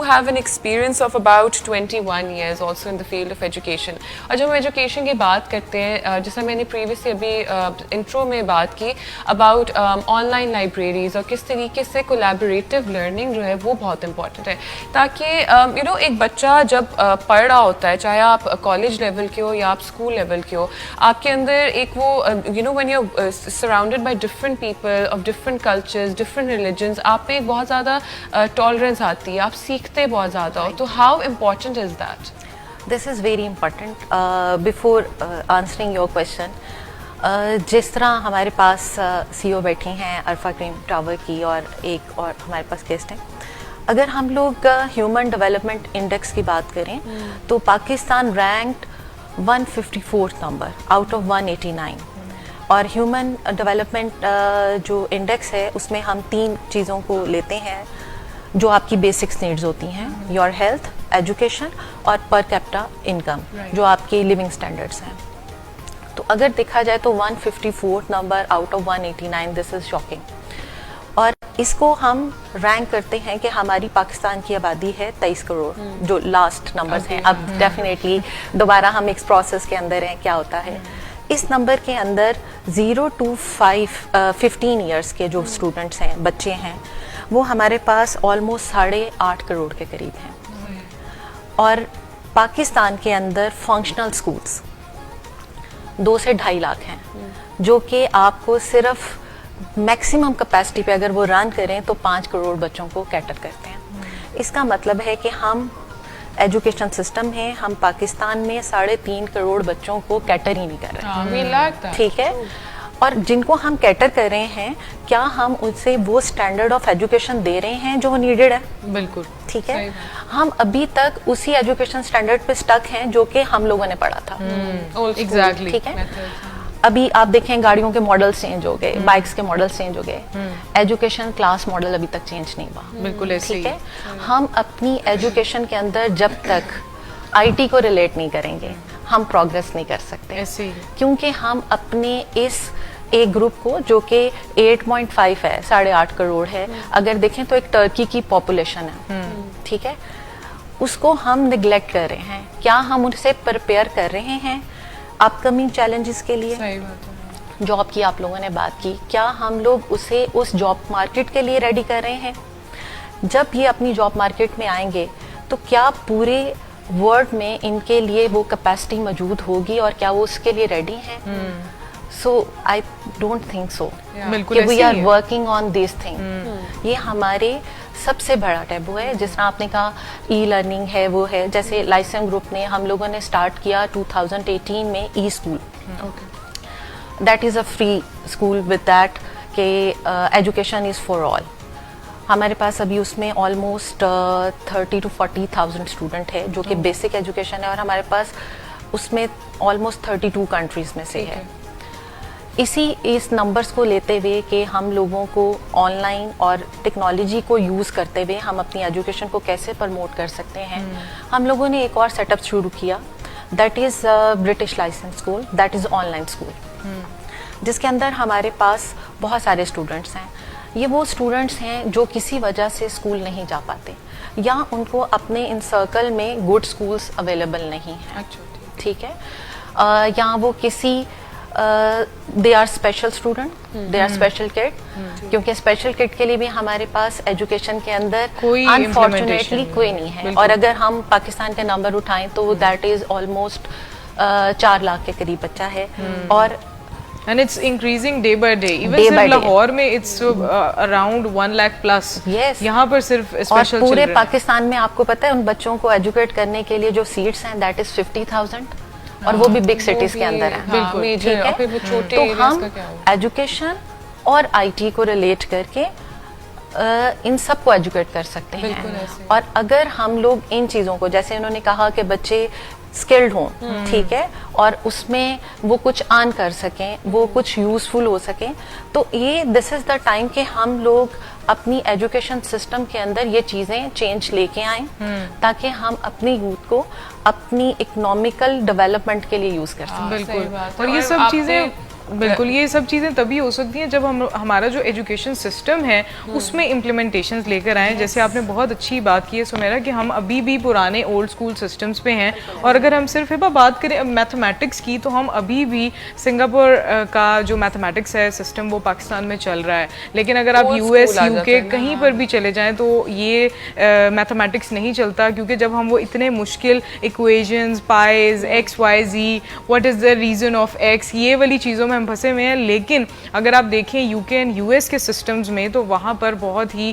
have an experience of about 21 years also in the field of education. اور جب ہم education کی بات کرتے ہیں, جیسا میں نے پریویسلی ابھی انٹرو میں بات کی اباؤٹ آن لائن لائبریریز اور کس طریقے سے کولیبوریٹیو لرننگ جو ہے وہ بہت امپورٹنٹ ہے, تاکہ ایک بچہ جب پڑھ رہا ہوتا ہے, چاہے آپ کالج لیول کے ہو یا آپ اسکول لیول کے ہو, آپ کے اندر ایک وہ when you're surrounded by different people of different cultures, different religions, آپ میں ایک بہت زیادہ ٹالرنس آتی ہے, آپ سیکھتے بہت زیادہ ہو. تو how important is that? This is very important. Before answering your question, جس طرح ہمارے پاس سی او بیٹھی ہیں عرفہ کریم ٹاور کی, اور ایک اور ہمارے پاس گیسٹ ہیں, اگر ہم لوگ ہیومن ڈیولپمنٹ انڈیکس کی بات کریں تو Pakistan ranked 154 number out of 189. اور ہیومن ڈیولپمنٹ جو انڈیکس ہے اس میں ہم 3 چیزوں کو لیتے ہیں جو آپ کی بیسکس نیڈز ہوتی ہیں, یور ہیلتھ, ایجوکیشن اور پر کیپٹا انکم, جو آپ کی لیونگ اسٹینڈرڈس ہیں. تو اگر دیکھا جائے تو 154 number out of 189, this is shocking. اور اس کو ہم رینک کرتے ہیں کہ ہماری پاکستان کی آبادی ہے 23 کروڑ, جو لاسٹ نمبرز ہیں. اب ڈیفینیٹلی دوبارہ ہم ایک پروسیس کے اندر ہیں, کیا ہوتا ہے اس نمبر کے اندر 0 to 15 ایئرس کے جو اسٹوڈنٹس ہیں, بچے ہیں, وہ ہمارے پاس آلموسٹ 8.5 کروڑ کے قریب ہیں. اور پاکستان کے اندر فنکشنل اسکولس 2 سے 2.5 لاکھ ہیں, جو کہ آپ کو صرف میکسیمم کیپیسٹی پہ اگر وہ رن کریں تو 5 کروڑ بچوں کو کیٹر کرتے ہیں. اس کا مطلب ہے کہ ہم ایجوکیشن سسٹم ہے, ہم پاکستان میں 3.5 کروڑ بچوں کو کیٹر ہی نہیں کر رہے. ٹھیک ہے, اور جن کو ہم کیٹر کر رہے ہیں, کیا ہم ان سے وہ اسٹینڈرڈ آف ایجوکیشن دے رہے ہیں جو نیڈیڈ ہے؟ بالکل. ٹھیک ہے, ہم ابھی تک اسی ایجوکیشن اسٹینڈرڈ پہ اسٹک ہیں جو کہ ہم لوگوں نے پڑھا تھا. ٹھیک ہے, ابھی آپ دیکھیں گاڑیوں کے ماڈلس چینج ہو گئے, بائکس کے ماڈلس چینج ہو گئے, ایجوکیشن کلاس ماڈل ابھی تک چینج نہیں ہوا. بالکل. ٹھیک ہے, ہم اپنی ایجوکیشن کے اندر جب تک آئی ٹی کو ریلیٹ نہیں کریں گے ہم پروگریس نہیں کر سکتے, کیونکہ ہم اپنے اس ایک گروپ کو جو کہ 8.5 ہے, 8.5 کروڑ ہے, اگر دیکھیں تو ایک ٹرکی کی پاپولیشن ہے. ٹھیک ہے, اس کو ہم نگلیکٹ کر رہے ہیں. کیا ہم ان سے پریپیئر کر رہے ہیں اپ کمنگ چیلنجز کے لیے؟ جاب کی آپ لوگوں نے بات کی, کیا ہم لوگ اسے اس جاب مارکیٹ کے لیے ریڈی کر رہے ہیں؟ جب یہ اپنی جاب مارکیٹ میں آئیں گے تو کیا پورے ورلڈ میں ان کے لیے وہ کیپیسٹی موجود ہوگی, اور کیا وہ اس کے لیے ریڈی ہیں؟ سو آئی ڈونٹ تھنک سو کہ we are working on this thing. یہ ہمارے سب سے بڑا ٹیبو ہے. جس طرح آپ نے کہا ای لرننگ ہے, وہ ہے, جیسے لائسم گروپ نے ہم لوگوں نے اسٹارٹ کیا 2018 میں e school. That is a free school with that کہ ایجوکیشن از فار آل. ہمارے پاس ابھی اس میں آلموسٹ 30,000 to 40,000 اسٹوڈنٹ ہے جو کہ بیسک ایجوکیشن ہے, اور ہمارے پاس اس میں آلموسٹ 32 کنٹریز میں سے ہے. اس نمبرز کو لیتے ہوئے کہ ہم لوگوں کو آن لائن اور ٹیکنالوجی کو یوز کرتے ہوئے ہم اپنی ایجوکیشن کو کیسے پروموٹ کر سکتے ہیں, ہم لوگوں نے ایک اور سیٹ اپ شروع کیا, that is British license school, that is online school, جس کے اندر ہمارے پاس بہت سارے اسٹوڈنٹس ہیں. یہ وہ اسٹوڈنٹس ہیں جو کسی وجہ سے اسکول نہیں جا پاتے, یا ان کو اپنے ان سرکل میں گڈ اسکولس اویلیبل نہیں ہیں. ٹھیک ہے, یا وہ کسی they are special student, they are special kid, کیونکہ اسپیشل کڈ کے لیے بھی ہمارے پاس ایجوکیشن کے اندر انفارچونیٹلی کوئی نہیں ہے. اور اگر ہم پاکستان کا نمبر اٹھائیں تو دیٹ از آلموسٹ 4 لاکھ کے قریب بچہ ہے. اور And it's increasing day by day. Even صرف لاہور میں it's around 1 lakh plus. Yes. یہاں پر صرف special children. اور پورے پاکستان میں آپ کو پتہ ہے ان بچوں کو ایجوکیٹ کرنے کے لیے جو سیٹس ہیں that is 50,000, اور وہ بھی بگ سٹیز کے اندر ہیں. بالکل. ٹھیک ہے, تو ہم ایجوکیشن اور آئی ٹی کو ریلیٹ کر کے ان سب کو ایجوکیٹ کر سکتے ہیں. اور اگر ہم لوگ ان چیزوں کو, جیسے انہوں نے کہا کہ بچے اسکلڈ ہوں, ٹھیک ہے, اور اس میں وہ کچھ آن کر سکیں, وہ کچھ یوزفل ہو سکیں, تو یہ دس از دا ٹائم کہ ہم لوگ اپنی ایجوکیشن سسٹم کے اندر یہ چیزیں چینج لے کے آئیں, تاکہ ہم اپنی یوتھ کو اپنی اکنامیکل ڈیولپمنٹ کے لیے یوز کر سکیں. بالکل. اور یہ سب چیزیں بالکل یہ سب چیزیں تبھی ہو سکتی ہیں جب ہمارا جو ایجوکیشن سسٹم ہے اس میں امپلیمنٹیشنز لے کر آئیں. جیسے آپ نے بہت اچھی بات کی ہے سمیرا کہ ہم ابھی بھی پرانے اولڈ اسکول سسٹمز پہ ہیں, اور اگر ہم صرف بات کریں میتھمیٹکس کی تو ہم ابھی بھی سنگاپور کا جو میتھمیٹکس ہے سسٹم وہ پاکستان میں چل رہا ہے, لیکن اگر آپ یو ایس یو کے کہیں پر بھی چلے جائیں تو یہ میتھمیٹکس نہیں چلتا, کیونکہ جب ہم وہ اتنے مشکل equations, pies, x y z, what is the reason of x, یہ والی چیزوں میں ہم پھنسے ہوئے ہیں. لیکن اگر آپ دیکھیں یو کے اینڈ یو ایس کے سسٹمز میں تو وہاں پر بہت ہی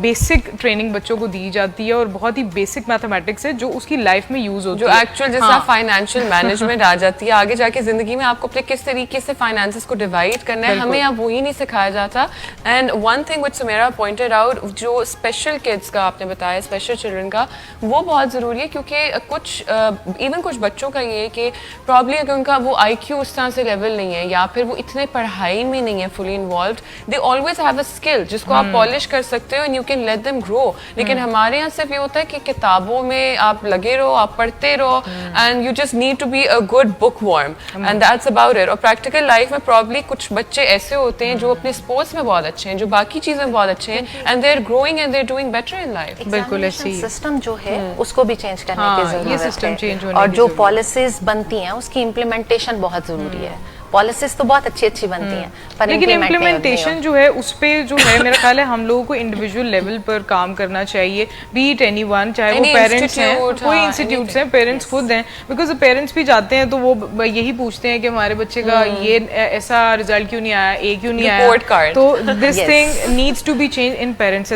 بیسک ٹریننگ بچوں کو دی جاتی ہے, اور بہت ہی بیسک میتھمیٹکس ہے جو اس کی لائف میں یوز ہوتی ہے, جو ایکچوئل جیسا فائنینشیل مینجمنٹ آ جاتی ہے آگے جا کے زندگی میں. آپ کو اپنے کس طریقے سے فائنانسز کو ڈیوائڈ کرنا ہے, ہمیں اب وہی نہیں سکھایا جاتا. And one thing which Samira pointed out, جو اسپیشل کڈس کا آپ نے بتایا, اسپیشل چلڈرن کا, وہ بہت ضروری ہے, کیونکہ کچھ ایون کچھ بچوں کا یہ ہے کہ پرابلی اگر ان کا وہ آئی کیو اس طرح سے لیول نہیں ہے, یا پھر وہ اتنے پڑھائی میں نہیں ہے fully involved, they always have a skill جس کو آپ پالش کر سکتے ہو, and you can let them grow. لیکن ہمارے یہاں صرف یہ ہوتا ہے کہ کتابوں میں آپ لگے رہو, آپ پڑھتے رہو, and you just need to be a good bookworm, and that's about it. اور پریکٹیکل لائف میں پرابلی کچھ بچے ایسے ہوتے ہیں جو اپنے اسپورٹس میں بہت اچھے ہیں, جو باقی چیزیں بہت اچھے ہیں, and they are growing and they are doing better in life. بالکل ایسی سسٹم جو ہے اس کو بھی چینج کرنے کی یہ ضرورت سسٹم چینج ہے, ہونے اور کی جو پالیسیز بنتی ہیں اس کی امپلیمنٹیشن بہت ضروری ہے. پالیسیز تو بہت اچھی اچھی بنتی ہیں, پر لیکن امپلیمنٹیشن جو ہے اس پہ جو ہے میرا خیال ہے ہم لوگوں کو انڈیویجول لیول پر کام کرنا چاہیے, بیٹ اینی ون, چاہے وہ پیرنٹس ہیں, کوئی انسٹیٹیوٹس ہیں, پیرنٹس خود ہیں, بیکاز پیرنٹس بھی جاتے ہیں تو وہ یہی پوچھتے ہیں کہ ہمارے بچے کا یہ ایسا ریزلٹ کیوں نہیں آیا, اے کیوں نہیں آیا, تو this thing needs to be change in parents.